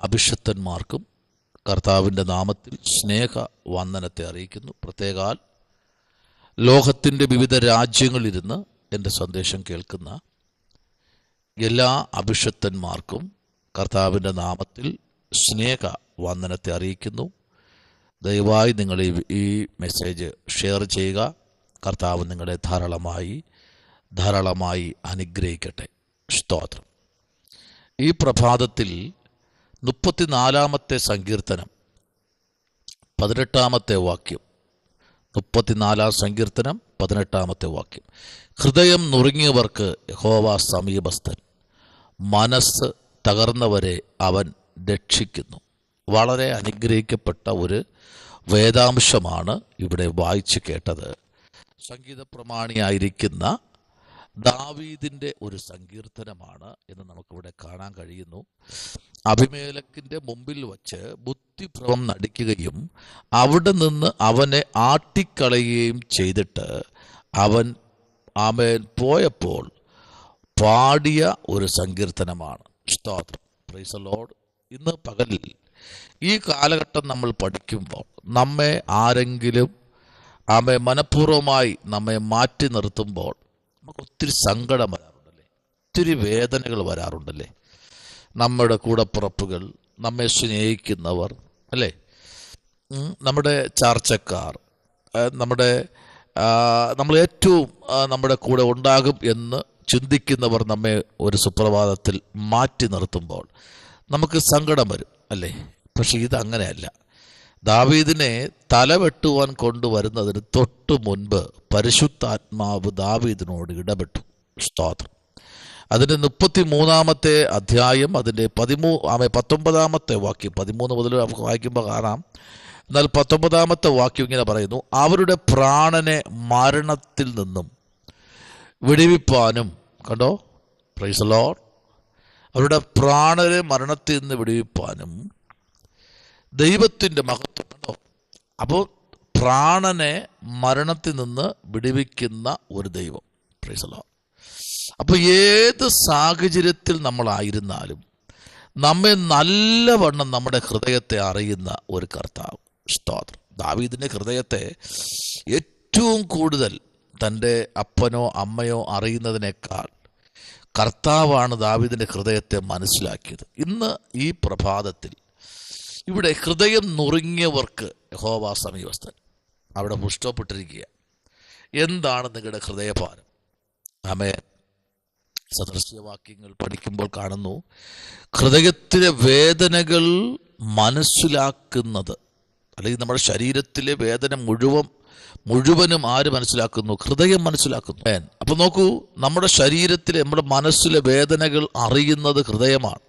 അഭിഷിക്തന്മാർക്കും കർത്താവിൻ്റെ നാമത്തിൽ സ്നേഹ വന്ദനത്തെ അറിയിക്കുന്നു. പ്രത്യേകാൽ ലോകത്തിൻ്റെ വിവിധ രാജ്യങ്ങളിലിരുന്ന് എൻ്റെ സന്ദേശം കേൾക്കുന്ന എല്ലാ അഭിഷിക്തന്മാർക്കും കർത്താവിൻ്റെ നാമത്തിൽ സ്നേഹ വന്ദനത്തെ അറിയിക്കുന്നു. ദയവായി നിങ്ങൾ ഈ മെസ്സേജ് ഷെയർ ചെയ്യുക. കർത്താവ് നിങ്ങളെ ധാരാളമായി അനുഗ്രഹിക്കട്ടെ. സ്തോത്രം. ഈ പ്രഭാതത്തിൽ 34-ാമത്തെ സങ്കീർത്തനം 18-ാമത്തെ വാക്യം, 34-ാം സങ്കീർത്തനം 18-ാമത്തെ വാക്യം. ഹൃദയം നുറുങ്ങിയവർക്ക് യഹോവ സമീപസ്ഥൻ, മനസ്സ് തകർന്നവരെ അവൻ രക്ഷിക്കുന്നു. വളരെ അനുഗ്രഹിക്കപ്പെട്ട ഒരു വേദാംശമാണ് ഇവിടെ വായിച്ചു കേട്ടത്. സംഗീത പ്രമാണിയായിരിക്കുന്ന ദാവീദിൻ്റെ ഒരു സങ്കീർത്തനമാണ് എന്ന് നമുക്കിവിടെ കാണാൻ കഴിയുന്നു. അബിമേലെക്കിൻ്റെ മുമ്പിൽ വച്ച് ബുദ്ധിഭ്രമം നടിക്കുകയും അവിടെ നിന്ന് അവനെ ആട്ടിക്കളയുകയും ചെയ്തിട്ട് അവൻ പോയപ്പോൾ പാടിയ ഒരു സങ്കീർത്തനമാണ്. സ്തോത്രം. Price the Lord. ഇന്ന് പകലിൽ ഈ കാലഘട്ടം നമ്മൾ പഠിക്കുമ്പോൾ നമ്മെ ആരെങ്കിലും മനഃപൂർവ്വമായി നമ്മെ മാറ്റി നിർത്തുമ്പോൾ നമുക്ക് ഒത്തിരി സങ്കടം വരാറുണ്ടല്ലേ, ഒത്തിരി വേദനകൾ വരാറുണ്ടല്ലേ. നമ്മുടെ കൂടപ്പുറപ്പുകൾ, നമ്മെ സ്നേഹിക്കുന്നവർ അല്ലേ, നമ്മുടെ ചാർച്ചക്കാർ, നമ്മൾ ഏറ്റവും നമ്മുടെ കൂടെ ഉണ്ടാകും എന്ന് ചിന്തിക്കുന്നവർ നമ്മെ ഒരു സുപ്രഭാതത്തിൽ മാറ്റി നിർത്തുമ്പോൾ നമുക്ക് സങ്കടം വരും അല്ലേ. പക്ഷെ ഇതങ്ങനെയല്ല. ദാവീദിനെ തലവെട്ടുവാൻ കൊണ്ടുവരുന്നതിന് തൊട്ടു മുൻപ് പരിശുദ്ധാത്മാവ് ദാവീദിനോട് ഇടപെട്ടു. സ്തോത്രം. അതിൻ്റെ 33-ാമത്തെ അധ്യായം അതിൻ്റെ 19-ാമത്തെ വാക്യം, 13 മുതൽ നമുക്ക് വായിക്കുമ്പോൾ കാണാം. എന്നാൽ 19-ാമത്തെ വാക്യം ഇങ്ങനെ പറയുന്നു: അവരുടെ പ്രാണനെ മരണത്തിൽ നിന്നും വിടുവിപ്പാനും. കണ്ടോ, പ്രൈസ് ദി ലോർഡ്. അവരുടെ പ്രാണനെ മരണത്തിൽ നിന്ന് വിടുവിപ്പാനും ദൈവത്തിൻ്റെ മഹത്വം. കണ്ടോ, അപ്പോൾ പ്രാണനെ മരണത്തിൽ നിന്ന് വിടുവിക്കുന്ന ഒരു ദൈവം. Price the Lord. അപ്പോൾ ഏത് സാഹചര്യത്തിൽ നമ്മളായിരുന്നാലും നമ്മെ നല്ലവണ്ണം നമ്മുടെ ഹൃദയത്തെ അറിയുന്ന ഒരു കർത്താവ്. സ്തോത്രം. ദാവീദിൻ്റെ ഹൃദയത്തെ ഏറ്റവും കൂടുതൽ തൻ്റെ അപ്പനോ അമ്മയോ അറിയുന്നതിനേക്കാൾ കർത്താവാണ് ദാവീദിൻ്റെ ഹൃദയത്തെ മനസ്സിലാക്കിയത്. ഇന്ന് ഈ പ്രഭാതത്തിൽ ഇവിടെ ഹൃദയം നുറുങ്ങിയവർക്ക് യഹോവ സമീപസ്ഥൻ. അവിടെ പുഷ്ടപ്പെട്ടിരിക്കുക. എന്താണ് നിങ്ങളുടെ ഹൃദയഭാരം? ആമേൻ. സദൃശ്യവാക്യങ്ങൾ പഠിക്കുമ്പോൾ കാണുന്നു, ഹൃദയത്തിലെ വേദനകൾ മനസ്സിലാക്കുന്നത്, അല്ലെങ്കിൽ നമ്മുടെ ശരീരത്തിലെ വേദന മുഴുവനും ആര് മനസ്സിലാക്കുന്നു? ഹൃദയം മനസ്സിലാക്കുന്നു. അപ്പൊ നോക്കൂ, നമ്മുടെ ശരീരത്തിലെ, നമ്മുടെ മനസ്സിലെ വേദനകൾ അറിയുന്നത് ഹൃദയമാണ്.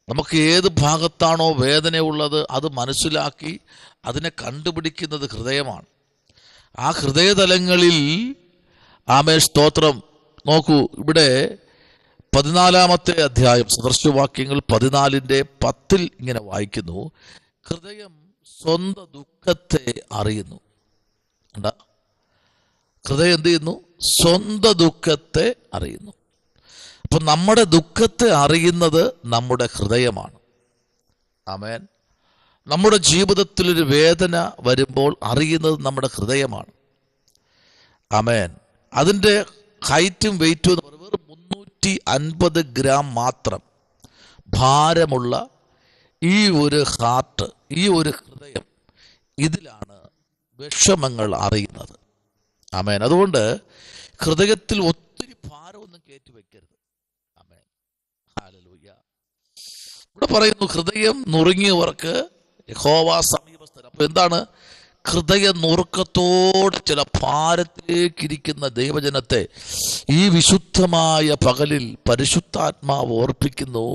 നമുക്ക് ഏത് ഭാഗത്താണോ വേദനയുള്ളത് അത് മനസ്സിലാക്കി അതിനെ കണ്ടുപിടിക്കുന്നത് ഹൃദയമാണ്. ആ ഹൃദയതലങ്ങളിൽ സ്തോത്രം. നോക്കൂ, ഇവിടെ 14-ാമത്തെ അധ്യായം സദൃശ്യവാക്യങ്ങൾ 14-10 ഇങ്ങനെ വായിക്കുന്നു: ഹൃദയം സ്വന്തം ദുഃഖത്തെ അറിയുന്നു. ഹൃദയം എന്ത് ചെയ്യുന്നു? സ്വന്തം ദുഃഖത്തെ അറിയുന്നു. അപ്പൊ നമ്മുടെ ദുഃഖത്തെ അറിയുന്നത് നമ്മുടെ ഹൃദയമാണ്. ആമേൻ. നമ്മുടെ ജീവിതത്തിലൊരു വേദന വരുമ്പോൾ അറിയുന്നത് നമ്മുടെ ഹൃദയമാണ്. ആമേൻ. അതിൻ്റെ ഹൈറ്റും വെയിറ്റും എന്ന് പറയുന്നത് 350 ഗ്രാം മാത്രം ഭാരമുള്ള ഈ ഒരു ഹാർട്ട്, ഈ ഒരു ഹൃദയം, ഇതിലാണ് വിഷമങ്ങൾ അറിയുന്നത്. ആമേൻ. അതുകൊണ്ട് ഹൃദയത്തിൽ ഒത്തിരി ഭാരമൊന്നും കയറ്റി വെക്കരുത്. ആമേൻ. ഹല്ലേലൂയ. ഇവിടെ പറയുന്നു, ഹൃദയം നുറുങ്ങിയവർക്ക് യഹോവ സമീപസ്ഥൻ. അപ്പൊ എന്താണ്? ഹൃദയ നുറുക്കത്തോടെ ചില ഭാരത്തിലേക്കിരിക്കുന്ന ദൈവജനത്തെ ഈ വിശുദ്ധമായ പകലിൽ പരിശുദ്ധാത്മാവ് ഓർപ്പിക്കുന്നു.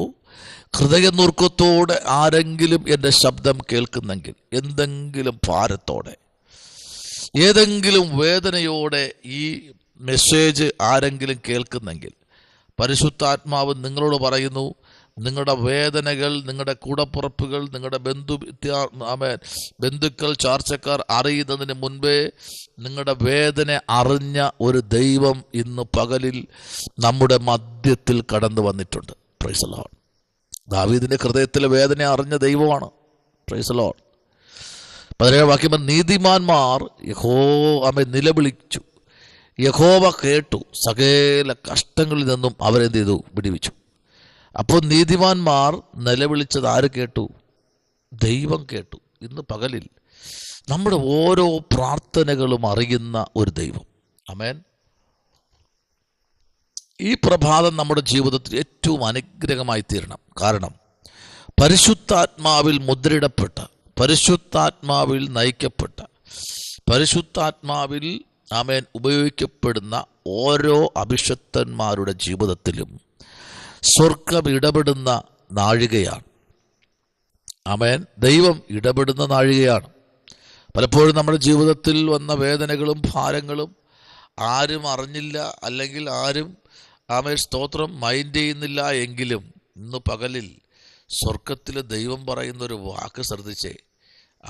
ഹൃദയ നുറുക്കത്തോടെ ആരെങ്കിലും എൻ്റെ ശബ്ദം കേൾക്കുന്നെങ്കിൽ, എന്തെങ്കിലും ഭാരത്തോടെ, ഏതെങ്കിലും വേദനയോടെ ഈ മെസ്സേജ് ആരെങ്കിലും കേൾക്കുന്നെങ്കിൽ, പരിശുദ്ധാത്മാവ് നിങ്ങളോട് പറയുന്നു, നിങ്ങളുടെ വേദനകൾ, നിങ്ങളുടെ കൂടപ്പുറപ്പുകൾ, നിങ്ങളുടെ ബന്ധുക്കൾ, ചാർച്ചക്കാർ അറിയുന്നതിന് മുൻപേ നിങ്ങളുടെ വേദന അറിഞ്ഞ ഒരു ദൈവം ഇന്ന് പകലിൽ നമ്മുടെ മധ്യത്തിൽ കടന്നു വന്നിട്ടുണ്ട്. Price the Lord. ദാവീദിന്റെ ഹൃദയത്തിലെ വേദന അറിഞ്ഞ ദൈവമാണ്. Price the Lord. 17 വാക്യം, നീതിമാന്മാർ അവൻ നിലവിളിച്ചു, യഹോവ കേട്ടു, സകല കഷ്ടങ്ങളിൽ നിന്നും അവരെന്ത് ചെയ്തു? വിടുവിച്ചു. അപ്പോൾ നീതിമാന്മാർ നിലവിളിച്ചത് ആര് കേട്ടു? ദൈവം കേട്ടു. ഇന്ന് പകലിൽ നമ്മുടെ ഓരോ പ്രാർത്ഥനകളും അറിയുന്ന ഒരു ദൈവം. ആമേൻ. ഈ പ്രഭാതം നമ്മുടെ ജീവിതത്തിൽ ഏറ്റവും അനുഗ്രഹമായി തീരണം. കാരണം പരിശുദ്ധാത്മാവിൽ മുദ്രയിടപ്പെട്ട, പരിശുദ്ധാത്മാവിൽ നയിക്കപ്പെട്ട, പരിശുദ്ധാത്മാവിൽ ആമേൻ ഉപയോഗിക്കപ്പെടുന്ന ഓരോ അഭിഷിക്തന്മാരുടെ ജീവിതത്തിലും സ്വർഗം ഇടപെടുന്ന നാഴികയാണ്. ആമേൻ. ദൈവം ഇടപെടുന്ന നാഴികയാണ്. പലപ്പോഴും നമ്മുടെ ജീവിതത്തിൽ വന്ന വേദനകളും ഭാരങ്ങളും ആരും അറിഞ്ഞില്ല, അല്ലെങ്കിൽ ആരും ആമേൻ സ്തോത്രം മൈൻഡ് ചെയ്യുന്നില്ല. എങ്കിലും ഇന്ന് പകലിൽ സ്വർഗത്തിലെ ദൈവം പറയുന്നൊരു വാക്ക് ശ്രദ്ധിച്ചേ.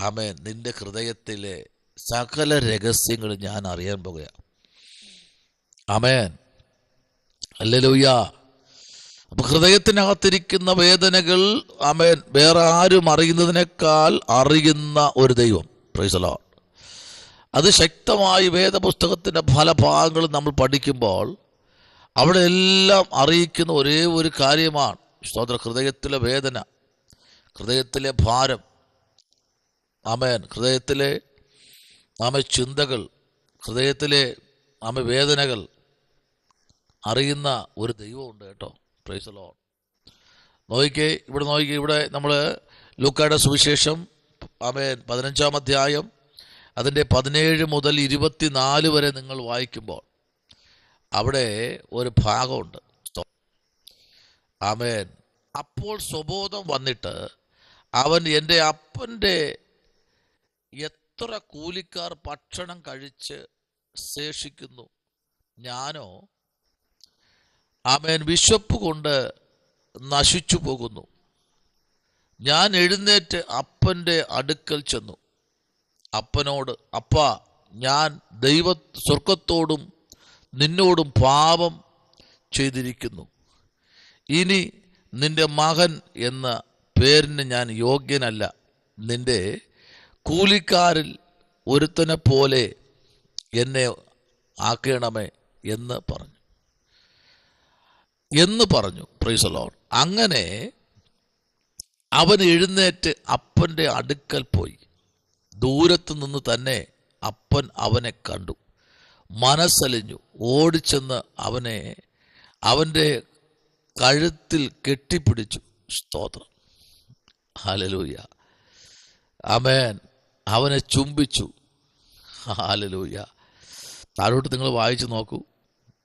ആമേൻ. നിന്റെ ഹൃദയത്തിലെ സകല രഹസ്യങ്ങൾ ഞാൻ അറിയാൻ പോകുകയാണ്. ആമേൻ. ഹല്ലേലൂയ. അപ്പൊ ഹൃദയത്തിനകത്തിരിക്കുന്ന വേദനകൾ ആമേൻ വേറെ ആരും അറിയുന്നതിനേക്കാൾ അറിയുന്ന ഒരു ദൈവം. Price the Lord. അത് ശക്തമായി വേദപുസ്തകത്തിൻ്റെ പല ഭാഗങ്ങളും നമ്മൾ പഠിക്കുമ്പോൾ അവിടെ എല്ലാം അറിയിക്കുന്ന ഒരേ ഒരു കാര്യമാണ്. സ്തോത്ര, ഹൃദയത്തിലെ വേദന, ഹൃദയത്തിലെ ഭാരം, ആമേൻ, ഹൃദയത്തിലെ ചിന്തകൾ, ഹൃദയത്തിലെ വേദനകൾ അറിയുന്ന ഒരു ദൈവമുണ്ട് കേട്ടോ. Price the Lord. നോക്കിക്കേ, ഇവിടെ നമ്മൾ ലൂക്കായുടെ സുവിശേഷം ആമേൻ 15-ാം അധ്യായം അതിൻ്റെ 17 മുതൽ 24 വരെ നിങ്ങൾ വായിക്കുമ്പോൾ അവിടെ ഒരു ഭാഗമുണ്ട്. ആമേൻ. അപ്പോൾ സ്വബോധം വന്നിട്ട് അവൻ, എൻ്റെ അപ്പൻ്റെ എത്ര കൂലിക്കാർ ഭക്ഷണം കഴിച്ച് ശേഷിക്കുന്നു, ഞാനോ ആമേൻ വിശപ്പ് കൊണ്ട് നശിച്ചു പോകുന്നു. ഞാൻ എഴുന്നേറ്റ് അപ്പൻ്റെ അടുക്കൽ ചെന്നു അപ്പനോട്, അപ്പാ, ഞാൻ സ്വർഗത്തോടും നിന്നോടും പാപം ചെയ്തിരിക്കുന്നു. ഇനി നിന്റെ മകൻ എന്ന പേരിന് ഞാൻ യോഗ്യനല്ല. നിന്റെ കൂലിക്കാരിൽ ഒരുത്തനെ പോലെ എന്നെ ആക്കണമേ എന്ന് പറഞ്ഞു. Price the Lord. അങ്ങനെ അവൻ എഴുന്നേറ്റ് അപ്പൻ്റെ അടുക്കൽ പോയി. ദൂരത്ത് നിന്ന് തന്നെ അപ്പൻ അവനെ കണ്ടു, മനസ്സലിഞ്ഞു, ഓടിച്ചെന്ന് അവനെ അവൻ്റെ കഴുത്തിൽ കെട്ടിപ്പിടിച്ചു. സ്തോത്രം. ഹല്ലേലൂയ. ആമേൻ. അവനെ ചുംബിച്ചു. ഹല്ലേലൂയ. താഴോട്ട് നിങ്ങൾ വായിച്ചു നോക്കൂ.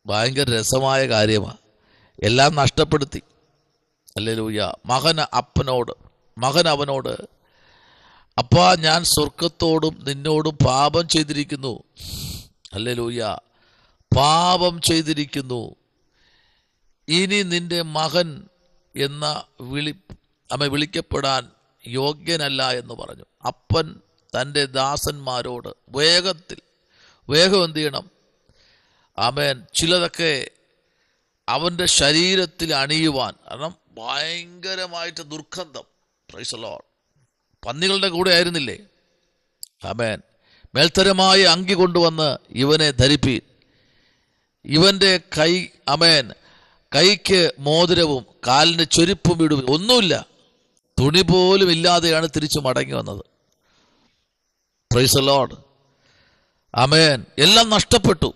ഭയങ്കര രസമായ കാര്യമാണ്. എല്ലാം നഷ്ടപ്പെടുത്തി. ഹല്ലേലൂയ. മകൻ അവനോട്, അപ്പാ, ഞാൻ സ്വർഗത്തോടും നിന്നോടും പാപം ചെയ്തിരിക്കുന്നു. ഹല്ലേലൂയ. പാപം ചെയ്തിരിക്കുന്നു. ഇനി നിന്റെ മകൻ എന്ന വിളിക്കപ്പെടാൻ യോഗ്യനല്ല എന്ന് പറഞ്ഞു. അപ്പൻ തൻ്റെ ദാസന്മാരോട് വേഗം എന്ത് ചെയ്യണം? ആമേൻ. ചിലതൊക്കെ അവൻ്റെ ശരീരത്തിൽ അണിയുവാൻ, കാരണം ഭയങ്കരമായിട്ട് ദുർഗന്ധം. Price the Lord. പന്നികളുടെ കൂടെ ആയിരുന്നില്ലേ? ആമേൻ. മേൽത്തരമായ അങ്കി കൊണ്ടുവന്ന് ഇവനെ ധരിപ്പീൻ. ഇവൻ്റെ കൈക്ക് മോതിരവും കാലിന് ചെരുപ്പും ഇടും. ഒന്നുമില്ല, തുണി പോലും ഇല്ലാതെയാണ് തിരിച്ചു മടങ്ങി വന്നത്. Praise the lord. ആമേൻ. എല്ലാം നഷ്ടപ്പെട്ടു.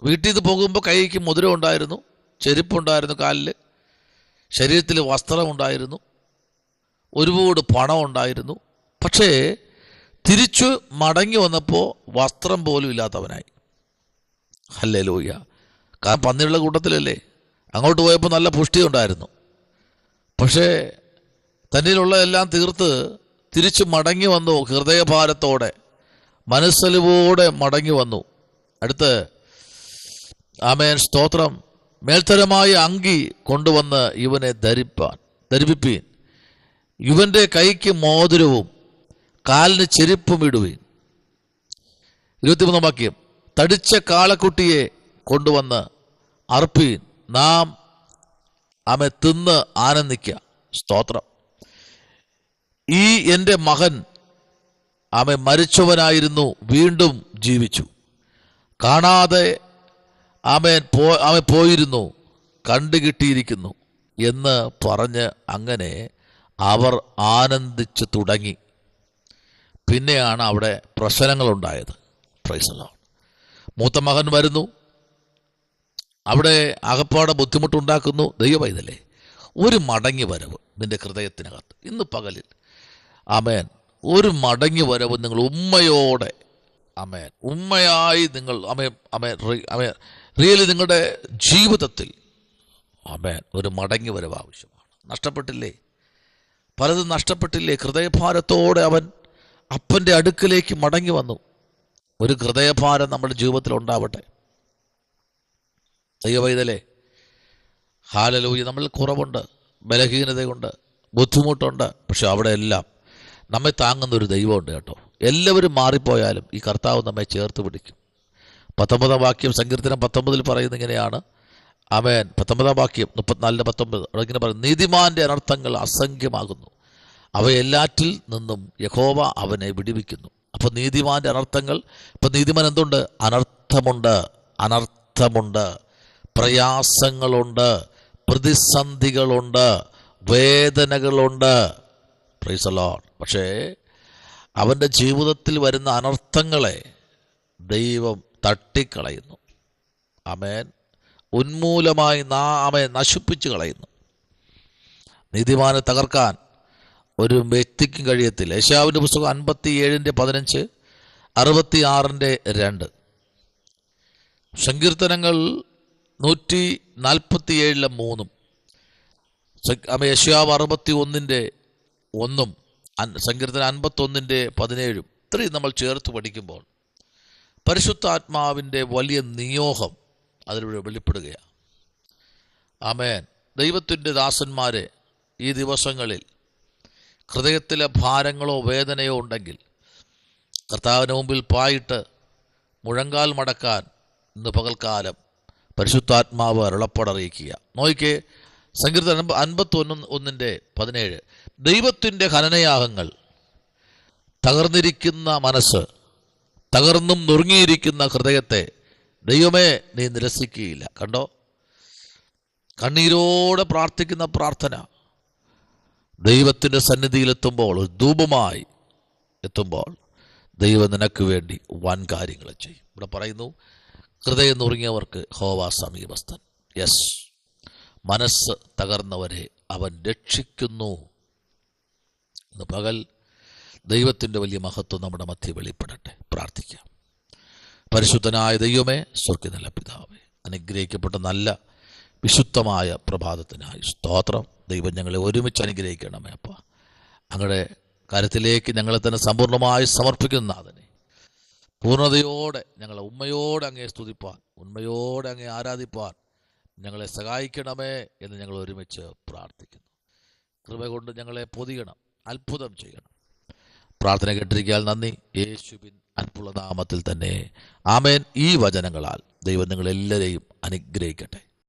വീട്ടിൽ നിന്ന് പോകുമ്പോൾ കൈക്ക് മോതിരം ഉണ്ടായിരുന്നു, ചെരുപ്പുണ്ടായിരുന്നു, കാലിൽ ശരീരത്തിൽ വസ്ത്രമുണ്ടായിരുന്നു, ഒരുപാട് പണം ഉണ്ടായിരുന്നു. പക്ഷേ തിരിച്ചു മടങ്ങി വന്നപ്പോൾ വസ്ത്രം പോലും ഇല്ലാത്തവനായി. ഹല്ലേലൂയ. കാരണം പന്നികളുടെ കൂട്ടത്തിലല്ലേ. അങ്ങോട്ട് പോയപ്പോൾ നല്ല പുഷ്ടി ഉണ്ടായിരുന്നു. പക്ഷേ തന്നിലുള്ള എല്ലാം തീർത്ത് തിരിച്ചു മടങ്ങി വന്നു. ഹൃദയഭാരത്തോടെ, മനസ്സലിവോടെ മടങ്ങി വന്നു. അടുത്ത് ആമേൻ, സ്തോത്രം, മേൽത്തരമായ അങ്കി കൊണ്ടുവന്ന് ഇവനെ ധരിപ്പിപ്പീൻ. ഇവൻ്റെ കൈക്ക് മോതിരവും കാലിന് ചെരുപ്പും ഇടുവീൻ. 23 വാക്യം, തടിച്ച കാളക്കുട്ടിയെ കൊണ്ടുവന്ന് അർപ്പീൻ. നാം തിന്ന് ആനന്ദിക്കുക. സ്തോത്രം. ഈ എൻ്റെ മകൻ അവൻ മരിച്ചവനായിരുന്നു, വീണ്ടും ജീവിച്ചു. കാണാതെ അവൻ പോയിരുന്നു, കണ്ടുകിട്ടിയിരിക്കുന്നു എന്ന് പറഞ്ഞ് അങ്ങനെ അവർ ആനന്ദിച്ചു തുടങ്ങി. പിന്നെയാണ് അവിടെ പ്രശ്നങ്ങളുണ്ടായത്. Price the Lord. മൂത്ത മകൻ വരുന്നു, അവിടെ അകപ്പാടെ ബുദ്ധിമുട്ടുണ്ടാക്കുന്നു. ദൈവവൈതലേ, ഒരു മടങ്ങി വരവ് നിന്റെ ഹൃദയത്തിനകത്ത് ഇന്ന് പകലിൽ ആമേൻ, ഒരു മടങ്ങി വരവ് നിങ്ങൾ ഉമ്മയോടെ ആമേൻ, ഉമ്മയായി നിങ്ങൾ റിയലി നിങ്ങളുടെ ജീവിതത്തിൽ ആമേൻ ഒരു മടങ്ങി വരവ് ആവശ്യമാണ്. നഷ്ടപ്പെട്ടില്ലേ? പലതും നഷ്ടപ്പെട്ടില്ലേ? ഹൃദയഭാരത്തോടെ അവൻ അപ്പൻ്റെ അടുക്കലേക്ക് മടങ്ങി വന്നു. ഒരു ഹൃദയഭാരം നമ്മുടെ ജീവിതത്തിൽ ഉണ്ടാവട്ടെ. ദൈവവൈതലേ, ഹല്ലേലൂയ. നമ്മളിൽ കുറവുണ്ട്, ബലഹീനതയുണ്ട്, ബുദ്ധിമുട്ടുണ്ട്. പക്ഷെ അവിടെ എല്ലാം നമ്മെ താങ്ങുന്ന ഒരു ദൈവമുണ്ട് കേട്ടോ. എല്ലാവരും മാറിപ്പോയാലും ഈ കർത്താവ് നമ്മെ ചേർത്ത് പിടിക്കും. 19 വാക്യം സങ്കീർത്തനം 19 പറയുന്നത് ഇങ്ങനെയാണ്. ആമേൻ. 19 വാക്യം 34-19 ഇങ്ങനെ പറയും, നീതിമാന്റെ അനർത്ഥങ്ങൾ അസംഖ്യമാകുന്നു, അവയെല്ലാറ്റിൽ നിന്നും യഹോവ അവനെ വിടുവിക്കുന്നു. അപ്പൊ നീതിമാന്റെ അനർത്ഥങ്ങൾ, ഇപ്പൊ നീതിമാൻ എന്തുണ്ട്? അനർത്ഥമുണ്ട്, പ്രയാസങ്ങളുണ്ട്, പ്രതിസന്ധികളുണ്ട്, വേദനകളുണ്ട്. Praise the lord. പക്ഷേ അവൻ്റെ ജീവിതത്തിൽ വരുന്ന അനർത്ഥങ്ങളെ ദൈവം തട്ടിക്കളയുന്നു. ആമേൻ. ഉന്മൂലമായി നശിപ്പിച്ചു കളയുന്നു. നീതിമാനെ തകർക്കാൻ ഒരു വ്യക്തിക്കും കഴിയത്തില്ല. യെശയ്യാവിൻ്റെ പുസ്തകം 57:15, 66:2, സങ്കീർത്തനങ്ങൾ 147:3, യെശയ്യാവ് 61:1, സങ്കീർത്തനം 51:17 ഇത്രയും നമ്മൾ ചേർത്ത് പഠിക്കുമ്പോൾ പരിശുദ്ധാത്മാവിൻ്റെ വലിയ നിയോഗം അതിലൂടെ വെളിപ്പെടുകയാണ്. ആമേൻ. ദൈവത്തിൻ്റെ ദാസന്മാരെ ഈ ദിവസങ്ങളിൽ ഹൃദയത്തിലെ ഭാരങ്ങളോ വേദനയോ ഉണ്ടെങ്കിൽ കർത്താവിന് മുമ്പിൽ പായിട്ട് മുഴങ്കാൽ മടക്കാൻ ഇന്ന് പകൽക്കാലം പരിശുദ്ധാത്മാവ് അരുളപ്പാടറിയിക്കുക. നോക്കിക്കേ, സങ്കീർത്തനം 51:17, ദൈവത്തിൻ്റെ ഹനനയാഗങ്ങൾ, തകർന്നിരിക്കുന്ന മനസ്സ്, തകർന്നും നുറുങ്ങിയിരിക്കുന്ന ഹൃദയത്തെ ദൈവമേ നീ നിരസിക്കുകയില്ല. കണ്ടോ, കണ്ണീരോടെ പ്രാർത്ഥിക്കുന്ന പ്രാർത്ഥന ദൈവത്തിൻ്റെ സന്നിധിയിലെത്തുമ്പോൾ, ഒരു ധൂപമായി എത്തുമ്പോൾ ദൈവം നിനക്ക് വേണ്ടി വൻ കാര്യങ്ങൾ ചെയ്യും. ഇവിടെ പറയുന്നു, ഹൃദയം നുറുങ്ങിയവർക്ക് യഹോവ സമീപസ്ഥൻ. യെസ്, മനസ്സ് തകർന്നവരെ അവൻ രക്ഷിക്കുന്നു. ഇന്ന് പകൽ ദൈവത്തിൻ്റെ വലിയ മഹത്വം നമ്മുടെ മധ്യ വെളിപ്പെടട്ടെ. പ്രാർത്ഥിക്കാം. പരിശുദ്ധനായ ദൈവമേ, സ്വർഗ്ഗത്തിലെ പിതാവേ, അനുഗ്രഹിക്കപ്പെട്ട നല്ല വിശുദ്ധമായ പ്രഭാതത്തിനായി സ്തോത്രം. ദൈവം ഞങ്ങളെ ഒരുമിച്ച് അനുഗ്രഹിക്കണമേ. അപ്പ അങ്ങയുടെ കാര്യത്തിലേക്ക് ഞങ്ങളെ തന്നെ സമ്പൂർണ്ണമായി സമർപ്പിക്കുന്ന നാഥനെ, പൂർണ്ണതയോടെ ഞങ്ങളെ ഉമ്മയോടെ അങ്ങേ സ്തുതിപ്പാൻ, ഉണ്മയോടെ അങ്ങേ ആരാധിപ്പാൻ ഞങ്ങളെ സഹായിക്കണമേ എന്ന് ഞങ്ങൾ ഒരുമിച്ച് പ്രാർത്ഥിക്കുന്നു. കൃപ കൊണ്ട് ഞങ്ങളെ പൊതിയണം, അത്ഭുതം ചെയ്യണം. പ്രാർത്ഥന കേട്ടിരിക്കാൻ നന്ദി. യേശുവിൻ അത്ഭുത നാമത്തിൽ തന്നെ ആമേൻ. ഈ വചനങ്ങളാൽ ദൈവം നിങ്ങളെല്ലാവരെയും അനുഗ്രഹിക്കട്ടെ.